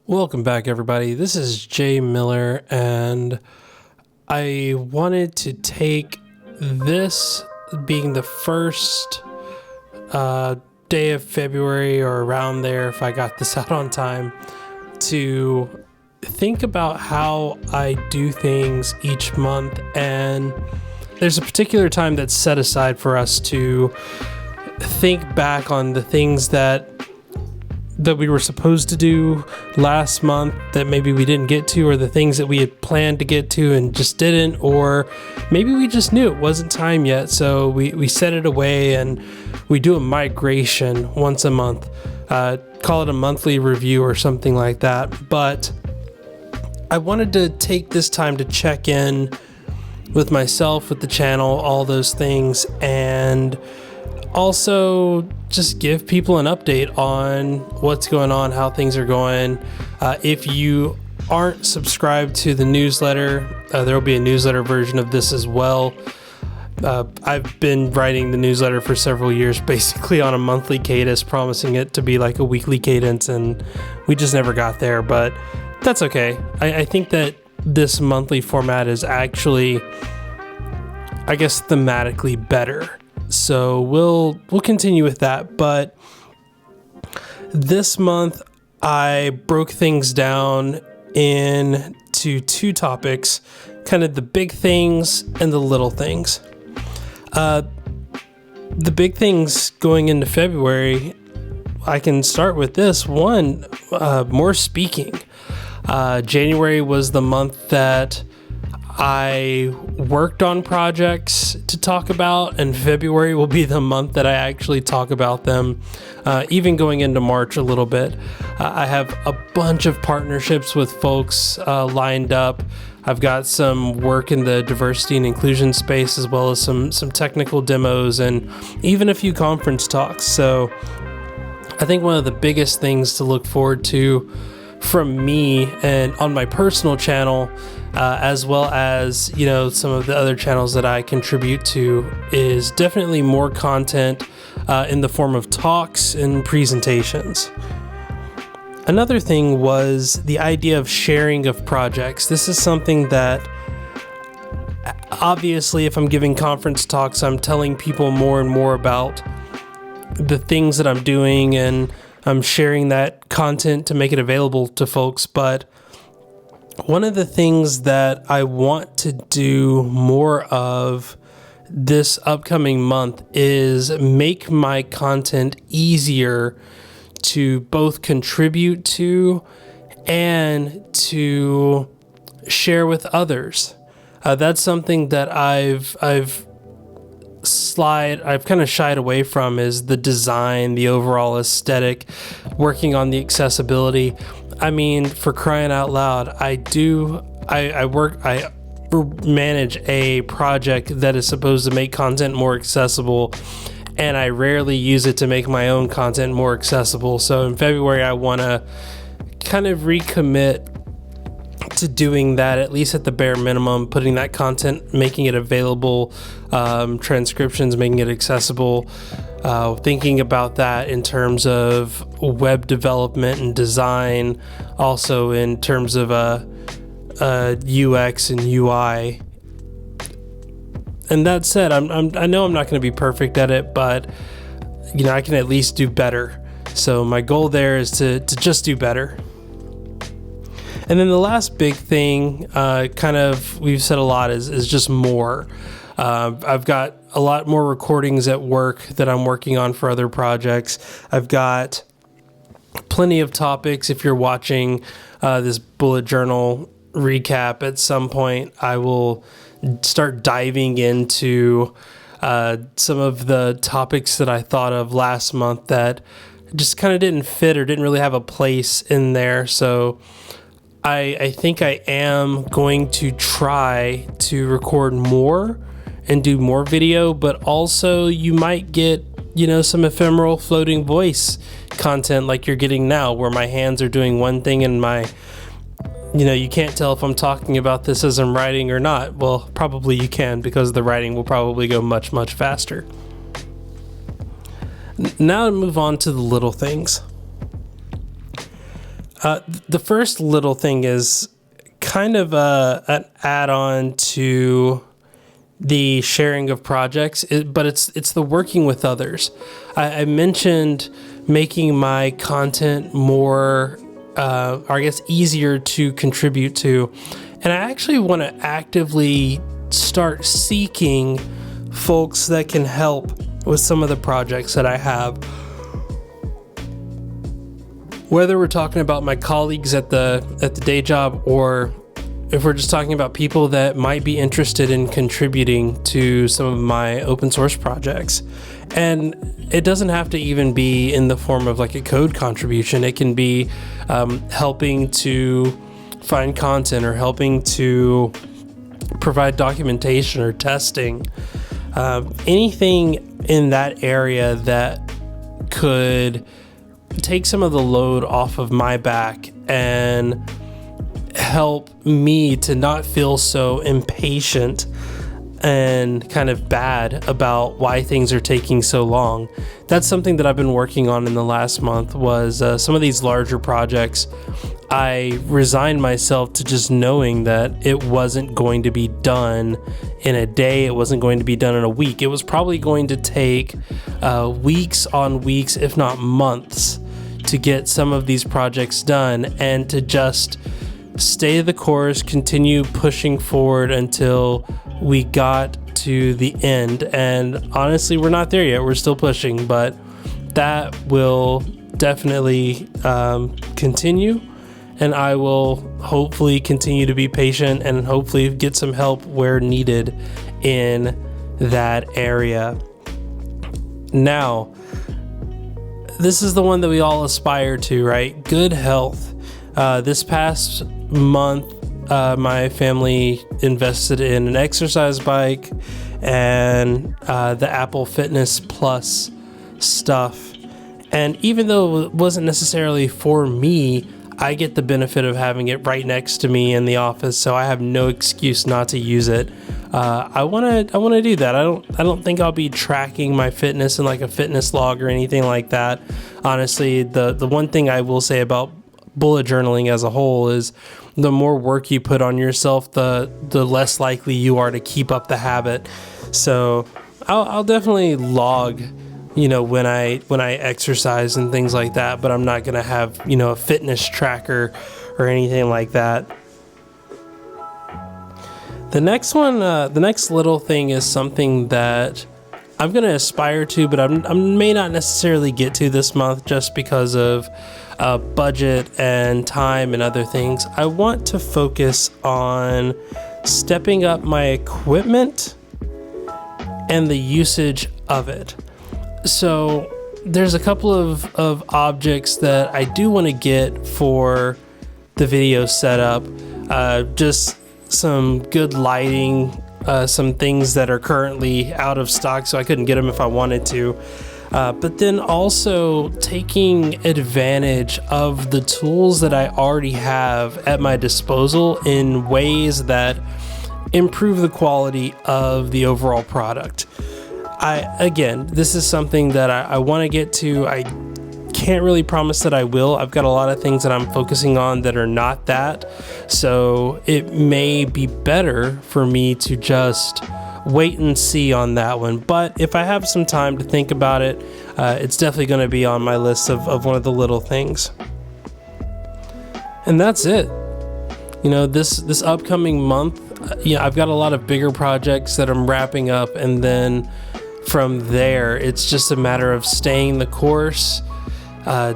Welcome back, everybody. This is Jay Miller, and I wanted to take this being the first day of February or around there, if I got this out on time, to think about how I do things each month. And there's a particular time that's set aside for us to think back on the things that we were supposed to do last month that maybe we didn't get to, or the things that we had planned to get to and just didn't, or maybe we just knew it wasn't time yet, so we set it away and we do a migration once a month. Call it a monthly review or something like that. But I wanted to take this time to check in with myself, with the channel, all those things, and also just give people an update on what's going on, how things are going. If you aren't subscribed to the newsletter, there will be a newsletter version of this as well. I've been writing the newsletter for several years, basically on a monthly cadence, promising it to be like a weekly cadence, and we just never got there, but that's okay. I think that this monthly format is actually, I guess, thematically better. So we'll continue with that. But this month I broke things down into two topics, kind of the big things and the little things. The big things going into February, I can start with this one, more speaking. January was the month that I worked on projects to talk about, and February will be the month that I actually talk about them, even going into March a little bit. I have a bunch of partnerships with folks lined up. I've got some work in the diversity and inclusion space, as well as some technical demos and even a few conference talks. So I think one of the biggest things to look forward to from me and on my personal channel, as well as, you know, some of the other channels that I contribute to, is definitely more content in the form of talks and presentations. Another thing was the idea of sharing of projects. This is something that, obviously, if I'm giving conference talks, I'm telling people more and more about the things that I'm doing, and I'm sharing that content to make it available to folks. But one of the things that I want to do more of this upcoming month is make my content easier to both contribute to and to share with others. That's something that I've kind of shied away from, is the design, the overall aesthetic, working on the accessibility. I mean, for crying out loud, I manage a project that is supposed to make content more accessible, and I rarely use it to make my own content more accessible. So in February, I want to kind of recommit to doing that, at least at the bare minimum, putting that content, making it available, transcriptions, making it accessible, thinking about that in terms of web development and design, also in terms of UX and UI. And that said, I know I'm not going to be perfect at it, but you know, I can at least do better. So my goal there is to just do better. And then the last big thing, kind of, we've said a lot, is just more. I've got a lot more recordings at work that I'm working on for other projects. I've got plenty of topics. If you're watching this bullet journal recap, at some point I will start diving into some of the topics that I thought of last month that just kind of didn't fit or didn't really have a place in there. So I think I am going to try to record more and do more video, but also you might get, you know, some ephemeral floating voice content like you're getting now, where my hands are doing one thing and you can't tell if I'm talking about this as I'm writing or not. Well, probably you can, because the writing will probably go much, much faster. Now to move on to the little things. The first little thing is kind of an add-on to the sharing of projects, but it's the working with others. I mentioned making my content more, or I guess easier to contribute to, and I actually want to actively start seeking folks that can help with some of the projects that I have. Whether we're talking about my colleagues at the day job, or if we're just talking about people that might be interested in contributing to some of my open source projects. And it doesn't have to even be in the form of like a code contribution. It can be helping to find content, or helping to provide documentation or testing. Anything in that area that could take some of the load off of my back and help me to not feel so impatient and kind of bad about why things are taking so long. That's something that I've been working on in the last month, was some of these larger projects. I resigned myself to just knowing that it wasn't going to be done in a day. It wasn't going to be done in a week. It was probably going to take weeks on weeks, if not months, to get some of these projects done, and to just stay the course, continue pushing forward until we got to the end. And honestly, we're not there yet. We're still pushing, but that will definitely continue. And I will hopefully continue to be patient and hopefully get some help where needed in that area. Now, this is the one that we all aspire to, right? Good health. This past month, my family invested in an exercise bike and the Apple Fitness Plus stuff. And even though it wasn't necessarily for me, I get the benefit of having it right next to me in the office, so I have no excuse not to use it. I want to do that. I don't think I'll be tracking my fitness in like a fitness log or anything like that. Honestly, the one thing I will say about bullet journaling as a whole is the more work you put on yourself, the less likely you are to keep up the habit. So I'll definitely log, when I exercise and things like that, but I'm not going to have, a fitness tracker or anything like that. The next one, the next little thing is something that I'm going to aspire to, but I may not necessarily get to this month just because of budget and time and other things. I want to focus on stepping up my equipment and the usage of it. So there's a couple of objects that I do want to get for the video setup. Just some good lighting, some things that are currently out of stock, so I couldn't get them if I wanted to. But then also taking advantage of the tools that I already have at my disposal in ways that improve the quality of the overall product. Again, this is something that I want to get to. I can't really promise that I will. I've got a lot of things that I'm focusing on that are not that. So it may be better for me to just wait and see on that one. But if I have some time to think about it, it's definitely going to be on my list of one of the little things. And that's it. This upcoming month, I've got a lot of bigger projects that I'm wrapping up, and then from there, it's just a matter of staying the course,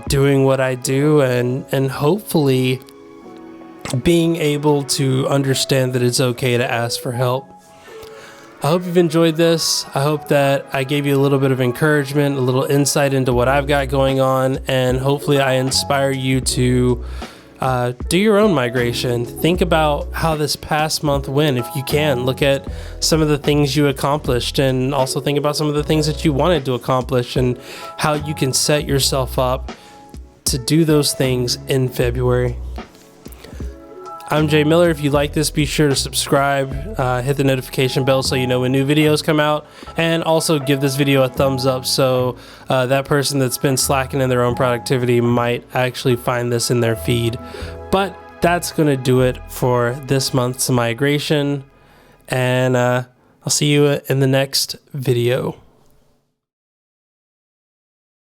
doing what I do, and hopefully being able to understand that it's okay to ask for help. I hope you've enjoyed this. I hope that I gave you a little bit of encouragement, a little insight into what I've got going on, and hopefully I inspire you to do your own migration. Think about how this past month went. If you can, look at some of the things you accomplished, and also think about some of the things that you wanted to accomplish and how you can set yourself up to do those things in February. I'm Jay Miller. If you like this, be sure to subscribe, hit the notification bell so you know when new videos come out, and also give this video a thumbs up so that person that's been slacking in their own productivity might actually find this in their feed. But that's going to do it for this month's migration, and I'll see you in the next video.